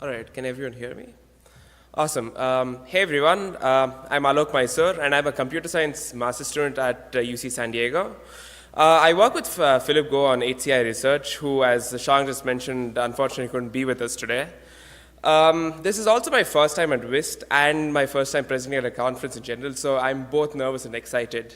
All right, can everyone hear me? Awesome. Hey everyone, I'm Alok Mysore, and I'm a computer science master's student at UC San Diego. I work with Philip Go on HCI research, who, as Shang just mentioned, unfortunately couldn't be with us today. This is also my first time at UIST and my first time presenting at a conference in general, so I'm both nervous and excited.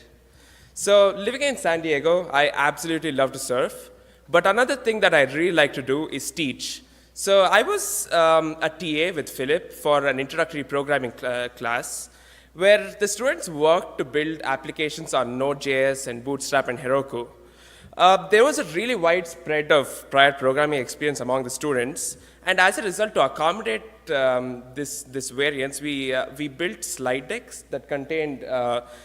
So living in San Diego, I absolutely love to surf, but another thing that I really like to do is teach. So I was a TA with Philip for an introductory programming class where the students worked to build applications on Node.js and Bootstrap and Heroku. There was a really wide spread of prior programming experience among the students, and as a result, to accommodate this variance, we built slide decks that contained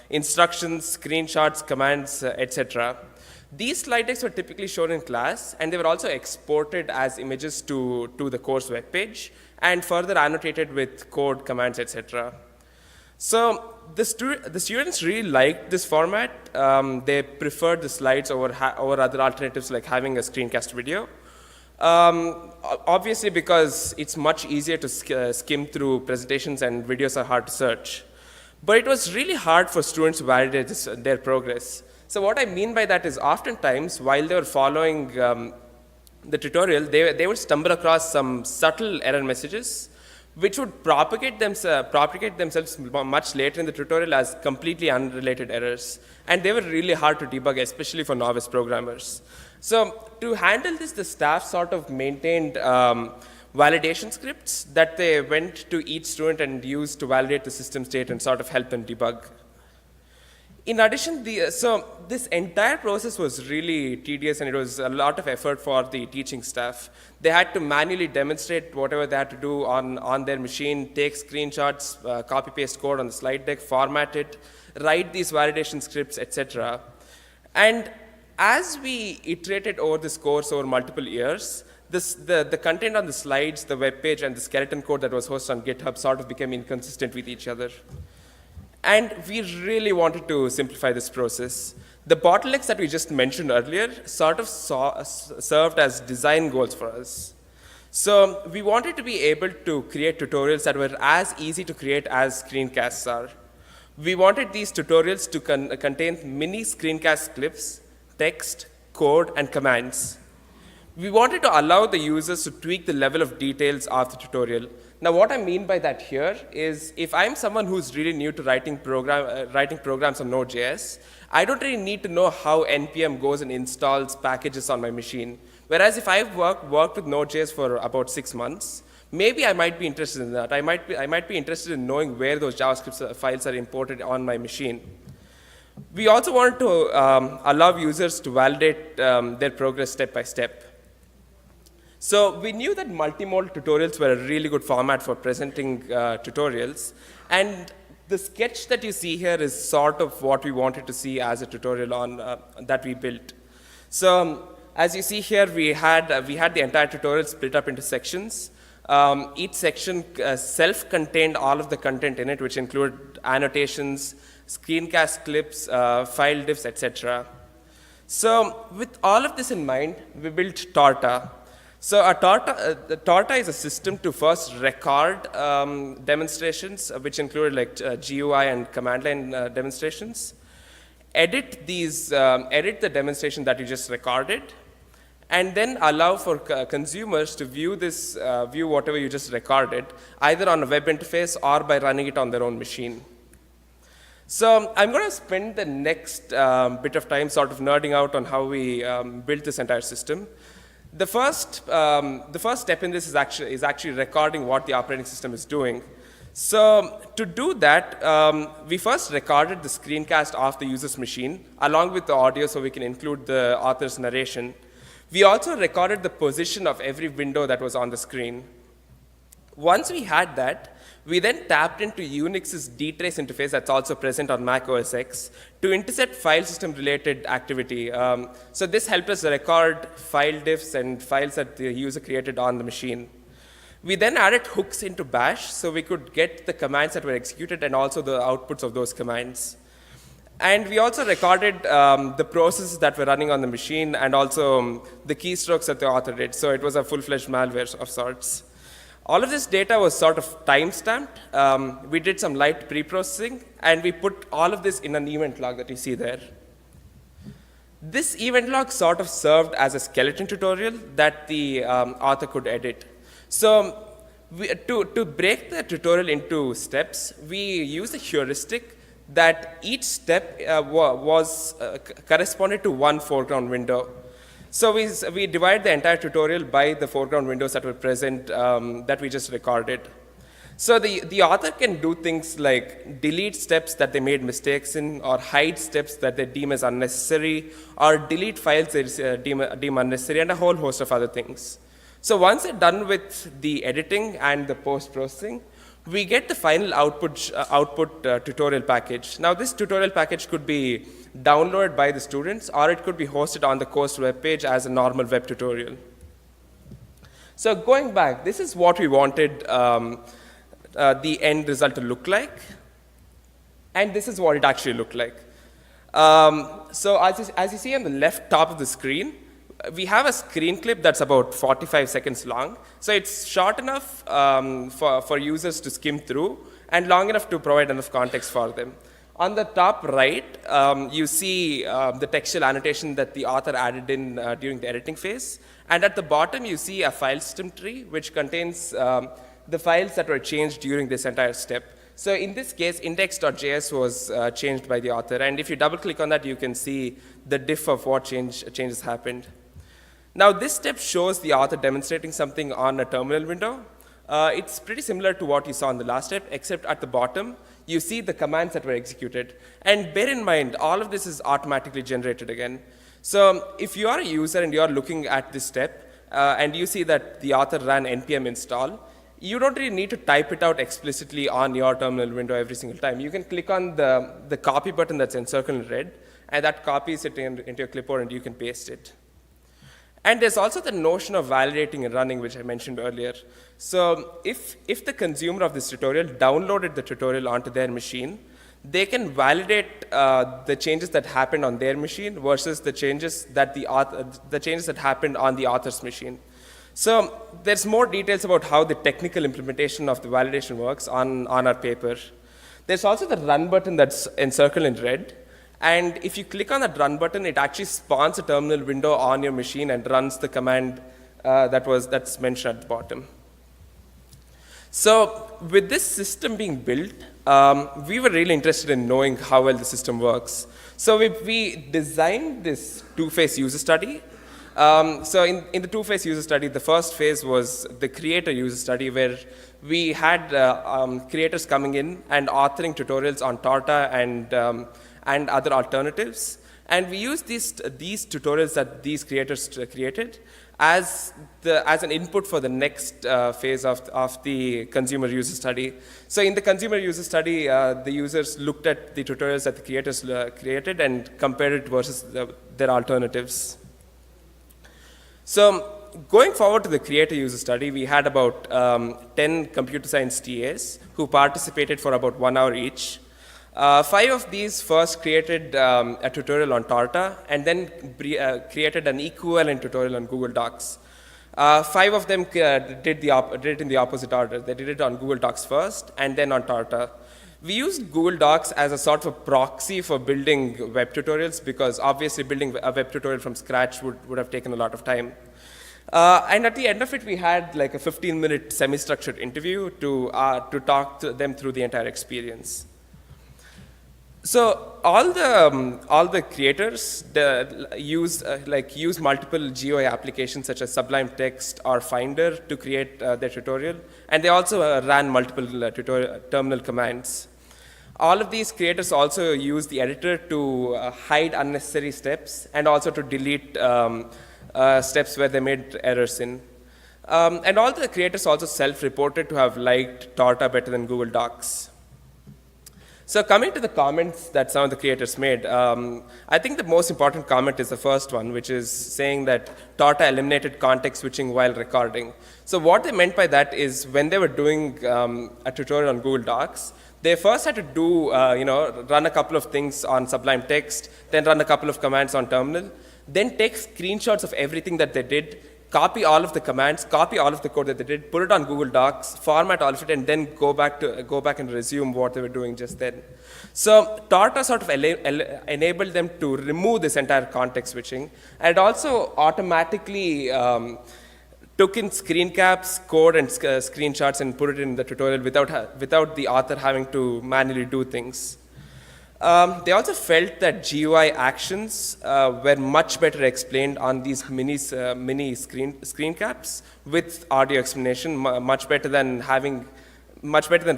instructions, screenshots, commands, etc. These slide decks were typically shown in class, and they were also exported as images to the course webpage and further annotated with code, commands, etc. So the students really liked this format. They preferred the slides over other alternatives like having a screencast video. Obviously, because it's much easier to skim through presentations and videos are hard to search. But it was really hard for students to validate their progress. So what I mean by that is oftentimes while they were following the tutorial, they would stumble across some subtle error messages which would propagate themselves much later in the tutorial as completely unrelated errors. And they were really hard to debug, especially for novice programmers. So to handle this, the staff sort of maintained validation scripts that they went to each student and used to validate the system state and sort of help them debug. In addition, so this entire process was really tedious, and it was a lot of effort for the teaching staff. They had to manually demonstrate whatever they had to do on their machine, take screenshots, copy-paste code on the slide deck, format it, write these validation scripts, etc. And as we iterated over this course over multiple years, the content on the slides, the web page, and the skeleton code that was hosted on GitHub sort of became inconsistent with each other. And we really wanted to simplify this process. The bottlenecks that we just mentioned earlier sort of served as design goals for us. So we wanted to be able to create tutorials that were as easy to create as screencasts are. We wanted these tutorials to contain mini screencast clips, text, code, and commands. We wanted to allow the users to tweak the level of details of the tutorial. Now, what I mean by that here is if I'm someone who's really new to writing programs on Node.js, I don't really need to know how npm goes and installs packages on my machine. Whereas if I've worked with Node.js for about 6 months, maybe I might be interested in that. I might be interested in knowing where those JavaScript files are imported on my machine. We also wanted to allow users to validate their progress step by step. So we knew that multimodal tutorials were a really good format for presenting tutorials, and the sketch that you see here is sort of what we wanted to see as a tutorial on that we built. So as you see here, we had the entire tutorial split up into sections. Each section self-contained all of the content in it, which include annotations, screencast clips, file diffs, etc. So with all of this in mind, we built Torta. So Torta is a system to first record demonstrations, which include like GUI and command line demonstrations, edit the demonstration that you just recorded, and then allow for consumers to view whatever you just recorded, either on a web interface or by running it on their own machine. So I'm going to spend the next bit of time sort of nerding out on how we built this entire system. The first step in this is actually recording what the operating system is doing. So to do that, we first recorded the screencast of the user's machine along with the audio so we can include the author's narration. We also recorded the position of every window that was on the screen. Once we had that, we then tapped into Unix's dtrace interface that's also present on Mac OS X to intercept file system related activity. So this helped us record file diffs and files that the user created on the machine. We then added hooks into Bash so we could get the commands that were executed and also the outputs of those commands. And we also recorded the processes that were running on the machine and also the keystrokes that the author did. So it was a full-fledged malware of sorts. All of this data was sort of time-stamped. We did some light pre-processing, and we put all of this in an event log that you see there. This event log sort of served as a skeleton tutorial that the author could edit. So to break the tutorial into steps, we used a heuristic that each step was corresponded to one foreground window. So we divide the entire tutorial by the foreground windows that were present that we just recorded. So the author can do things like delete steps that they made mistakes in, or hide steps that they deem as unnecessary, or delete files they deem unnecessary, and a whole host of other things. So once they're done with the editing and the post-processing, we get the final output tutorial package. Now this tutorial package could be downloaded by the students, or it could be hosted on the course webpage as a normal web tutorial. So going back, this is what we wanted the end result to look like, and this is what it actually looked like. So as you see on the left top of the screen, we have a screen clip that's about 45 seconds long. So it's short enough for users to skim through, and long enough to provide enough context for them. On the top right, you see the textual annotation that the author added in during the editing phase. And at the bottom, you see a file system tree, which contains the files that were changed during this entire step. So in this case, index.js was changed by the author. And if you double click on that, you can see the diff of what changes happened. Now this step shows the author demonstrating something on a terminal window. It's pretty similar to what you saw in the last step, except at the bottom, you see the commands that were executed. And bear in mind, all of this is automatically generated again. So if you are a user and you are looking at this step, and you see that the author ran npm install, you don't really need to type it out explicitly on your terminal window every single time. You can click on the copy button that's encircled in red, and that copies it into your clipboard, and you can paste it. And there's also the notion of validating and running, which I mentioned earlier. So if the consumer of this tutorial downloaded the tutorial onto their machine, they can validate the changes that happened on their machine versus the changes that happened on the author's machine. So there's more details about how the technical implementation of the validation works on our paper. There's also the run button that's encircled in red. And if you click on that run button, it actually spawns a terminal window on your machine and runs the command that's mentioned at the bottom. So with this system being built, we were really interested in knowing how well the system works. So we designed this two-phase user study. So in the two-phase user study, the first phase was the creator user study, where we had creators coming in and authoring tutorials on Torta and other alternatives. And we used these tutorials that these creators created as an input for the next phase of the consumer user study. So in the consumer user study, the users looked at the tutorials that the creators created and compared it versus their alternatives. So going forward to the creator user study, we had about 10 computer science TAs who participated for about 1 hour each. 5 of these first created a tutorial on Torta, and then created an equivalent tutorial on Google Docs. 5 of them did it in the opposite order. They did it on Google Docs first, and then on Torta. We used Google Docs as a sort of a proxy for building web tutorials, because obviously building a web tutorial from scratch would have taken a lot of time. And at the end of it, we had like a 15-minute semi-structured interview to talk to them through the entire experience. So all the creators use multiple GUI applications such as Sublime Text or Finder to create their tutorial, and they also ran multiple terminal commands. All of these creators also use the editor to hide unnecessary steps and also to delete steps where they made errors in. And all the creators also self-reported to have liked Torta better than Google Docs. So coming to the comments that some of the creators made, I think the most important comment is the first one, which is saying that Torta eliminated context switching while recording. So what they meant by that is when they were doing a tutorial on Google Docs, they first had to do, run a couple of things on Sublime Text, then run a couple of commands on terminal, then take screenshots of everything that they did, copy all of the commands, copy all of the code that they did, put it on Google Docs, format all of it, and then go back and resume what they were doing just then. So Torta sort of enabled them to remove this entire context switching, and it also automatically took in screen caps, code, and screenshots and put it in the tutorial without the author having to manually do things. They also felt that GUI actions were much better explained on these mini screen caps with audio explanation, much better than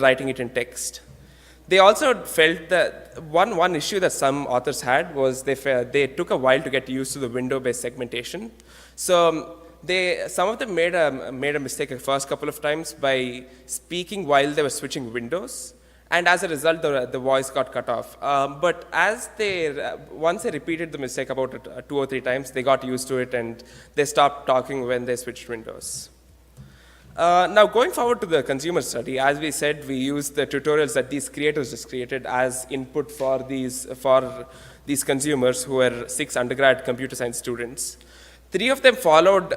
writing it in text. They also felt that one issue that some authors had was they took a while to get used to the window-based segmentation. So some of them made a mistake the first couple of times by speaking while they were switching windows. And as a result, the voice got cut off. But once they repeated the mistake about 2 or 3 times, they got used to it and they stopped talking when they switched windows. Now, going forward to the consumer study, as we said, we used the tutorials that these creators just created as input for these consumers who were 6 undergrad computer science students. 3 of them followed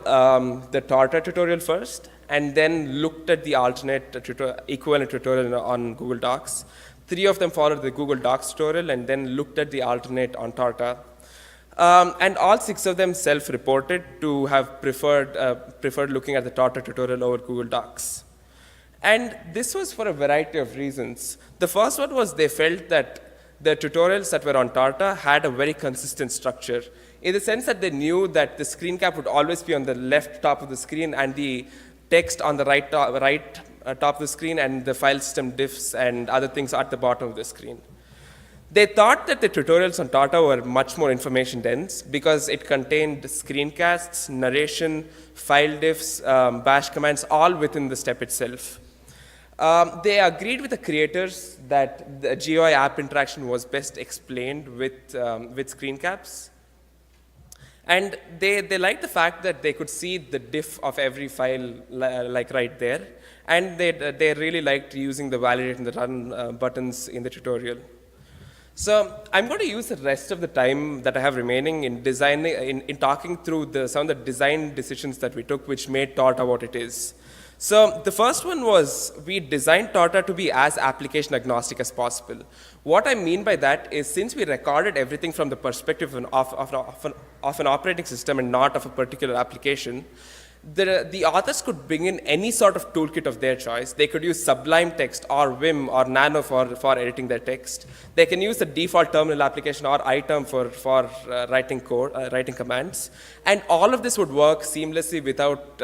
the Torta tutorial first, and then looked at the alternate equivalent tutorial on Google Docs. 3 of them followed the Google Docs tutorial and then looked at the alternate on Torta. And all 6 of them self-reported to have preferred looking at the Torta tutorial over Google Docs. And this was for a variety of reasons. The first one was they felt that the tutorials that were on Torta had a very consistent structure, in the sense that they knew that the screen cap would always be on the left top of the screen and the text on the right top of the screen, and the file system diffs and other things at the bottom of the screen. They thought that the tutorials on Torta were much more information dense because it contained screencasts, narration, file diffs, bash commands, all within the step itself. They agreed with the creators that the GUI app interaction was best explained with screen caps. And they liked the fact that they could see the diff of every file like right there. And they really liked using the validate and the run buttons in the tutorial. So I'm going to use the rest of the time that I have remaining in talking through some of the design decisions that we took which made Torta what it is. So the first one was we designed Torta to be as application agnostic as possible. What I mean by that is, since we recorded everything from the perspective of an operating system and not of a particular application, the authors could bring in any sort of toolkit of their choice. They could use Sublime Text or Vim or Nano for editing their text. They can use the default terminal application or iTerm for writing commands. And all of this would work seamlessly without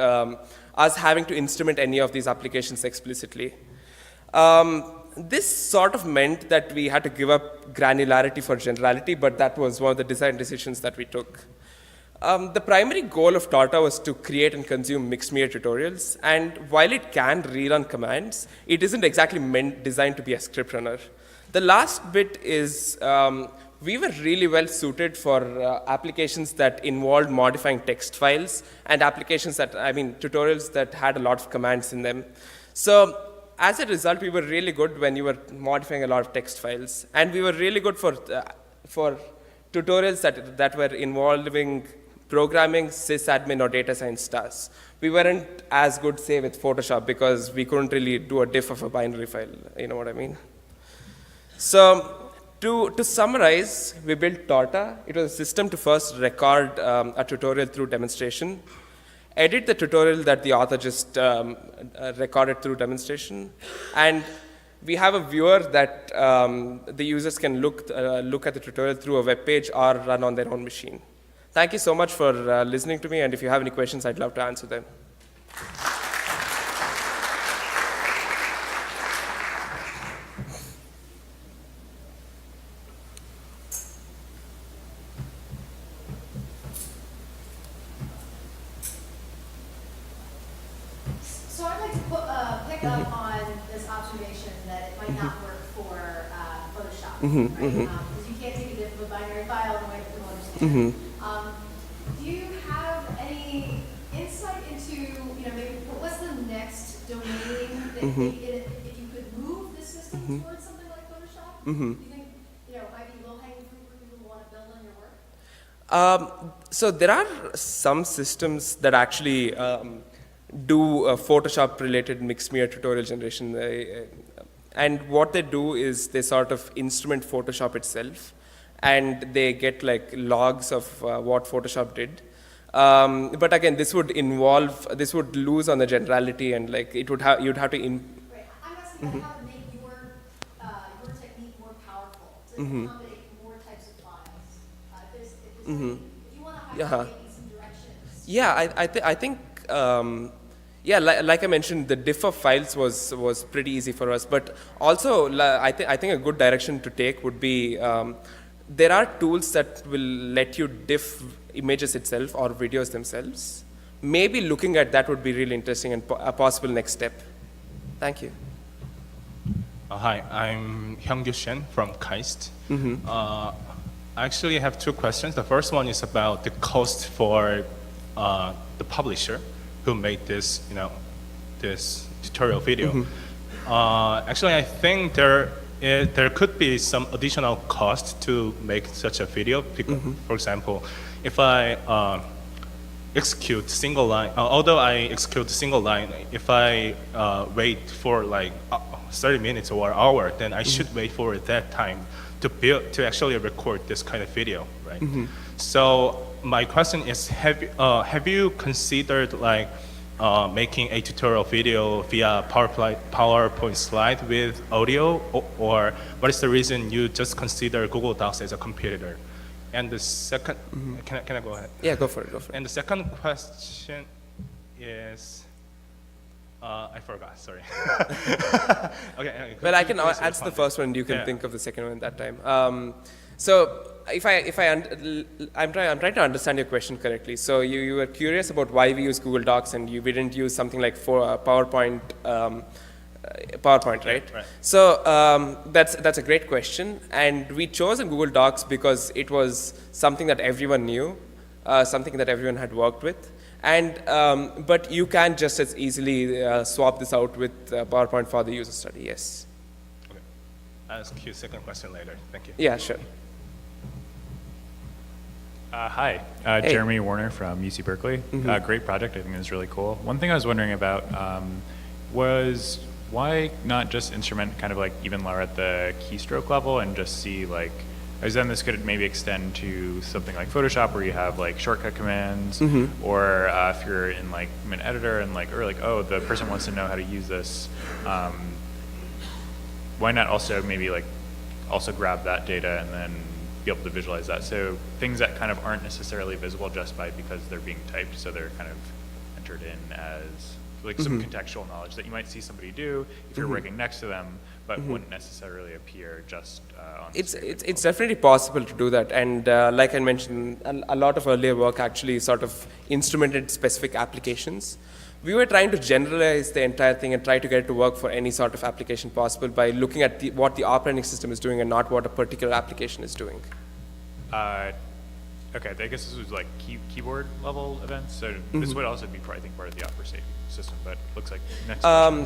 us having to instrument any of these applications explicitly. This sort of meant that we had to give up granularity for generality, but that was one of the design decisions that we took. The primary goal of Torta was to create and consume mixed media tutorials, and while it can rerun commands, it isn't exactly designed to be a script runner. The last bit is we were really well suited for applications that involved modifying text files and tutorials that had a lot of commands in them. So as a result, we were really good when you were modifying a lot of text files, and we were really good for tutorials that were involving programming, sysadmin, or data science tasks. We weren't as good, say, with Photoshop because we couldn't really do a diff of a binary file, you know what I mean? So to summarize, we built Torta. It was a system to first record a tutorial through demonstration, edit the tutorial that the author just recorded through demonstration, and we have a viewer that the users can look at the tutorial through a web page or run on their own machine. Thank you so much for listening to me, and if you have any questions, I'd love to answer them. So I'd like to pick up on this observation that it might not work for Photoshop, right? Because you can't take a diff of a binary file in a way that people understand. Do you have any insight into, maybe what's the next domain that if you could move the system towards something like Photoshop, do you think, might be low-hanging fruit for people who want to build on your work? So there are some systems that actually do Photoshop-related mixed smear tutorial generation. And what they do is they sort of instrument Photoshop itself, and they get like logs of what Photoshop did. But again, this would lose on the generality, and like you'd have to Right. I'm asking about how to make your technique more powerful to accommodate more types of files. If you want to highlight maybe some directions. Yeah, I think yeah, like I mentioned, the diff of files was pretty easy for us. But also, I think a good direction to take would be there are tools that will let you diff images itself or videos themselves. Maybe looking at that would be really interesting and a possible next step. Thank you. Hi, I'm Hyungju Shen from UIST. I actually have two questions. The first one is about the cost for the publisher who made this, this tutorial video. Actually, I think there could be some additional cost to make such a video. For example, if I execute single line, although I execute single line, if I wait for like 30 minutes or an hour, then I should wait for that time to actually record this kind of video, right? So my question is, have you considered like making a tutorial video via PowerPoint slide with audio, or what is the reason you just consider Google Docs as a competitor? And the second, can I go ahead? Yeah, go for it. And the second question is, I forgot, sorry. Okay. Well, I can answer the first one. You can think of the second one at that time. So I'm trying to understand your question correctly. So you were curious about why we use Google Docs and we didn't use something like PowerPoint, right? Right. So that's a great question, and we chose Google Docs because it was something that everyone knew, something that everyone had worked with, and but you can just as easily swap this out with PowerPoint for the user study. Yes. Okay. I'll ask you a second question later. Thank you. Yeah, sure. Hi, Jeremy Warner from UC Berkeley. Great project, I think it was really cool. One thing I was wondering about was why not just instrument kind of like even lower at the keystroke level and just see like, because then this could maybe extend to something like Photoshop where you have like shortcut commands, or if you're in like an editor and like, or like, oh, the person wants to know how to use this, why not also maybe like also grab that data and then be able to visualize that. So things that kind of aren't necessarily visible just because they're being typed, so they're kind of entered in as like some contextual knowledge that you might see somebody do if you're working next to them, but wouldn't necessarily appear just on the screen. It's definitely possible to do that, and like I mentioned, a lot of earlier work actually sort of instrumented specific applications. We were trying to generalize the entire thing and try to get it to work for any sort of application possible by looking at what the operating system is doing and not what a particular application is doing. Okay, I guess this was like keyboard level events, so this would also be, I think, part of the opera safety system, but looks like next.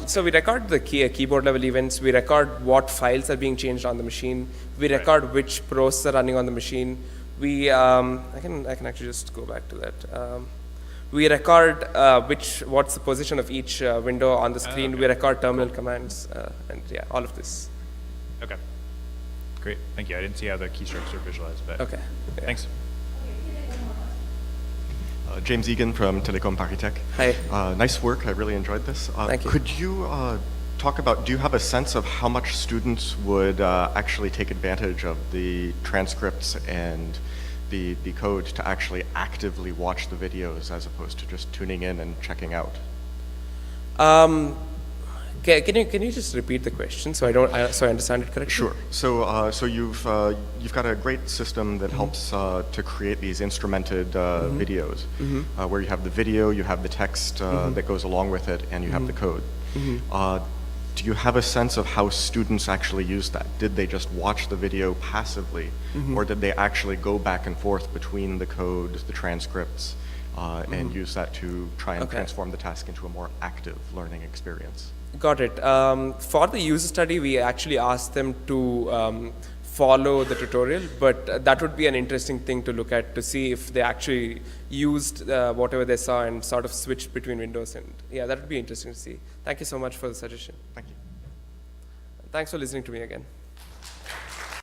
So we record the keyboard level events, we record what files are being changed on the machine, we record which process are running on the machine. We, I can actually just go back to that. We record what's the position of each window on the screen. Okay. We record terminal commands, and yeah, all of this. Okay, great, thank you. I didn't see how the keystrokes are visualized, but okay. Yeah. Thanks. James Egan from Telecom Paritech. Hi. Nice work, I really enjoyed this. Thank you. Could you talk about, do you have a sense of how much students would actually take advantage of the transcripts and the code to actually actively watch the videos as opposed to just tuning in and checking out? Can you just repeat the question so I understand it correctly? Sure. So you've got a great system that helps to create these instrumented videos, where you have the video, you have the text that goes along with it, and you have the code. Do you have a sense of how students actually use that? Did they just watch the video passively, or did they actually go back and forth between the code, the transcripts, and use that to try and transform the task into a more active learning experience? Got it. For the user study, we actually asked them to follow the tutorial, but that would be an interesting thing to look at to see if they actually used whatever they saw and sort of switched between windows. And yeah, that would be interesting to see. Thank you so much for the suggestion. Thank you. Thanks for listening to me again.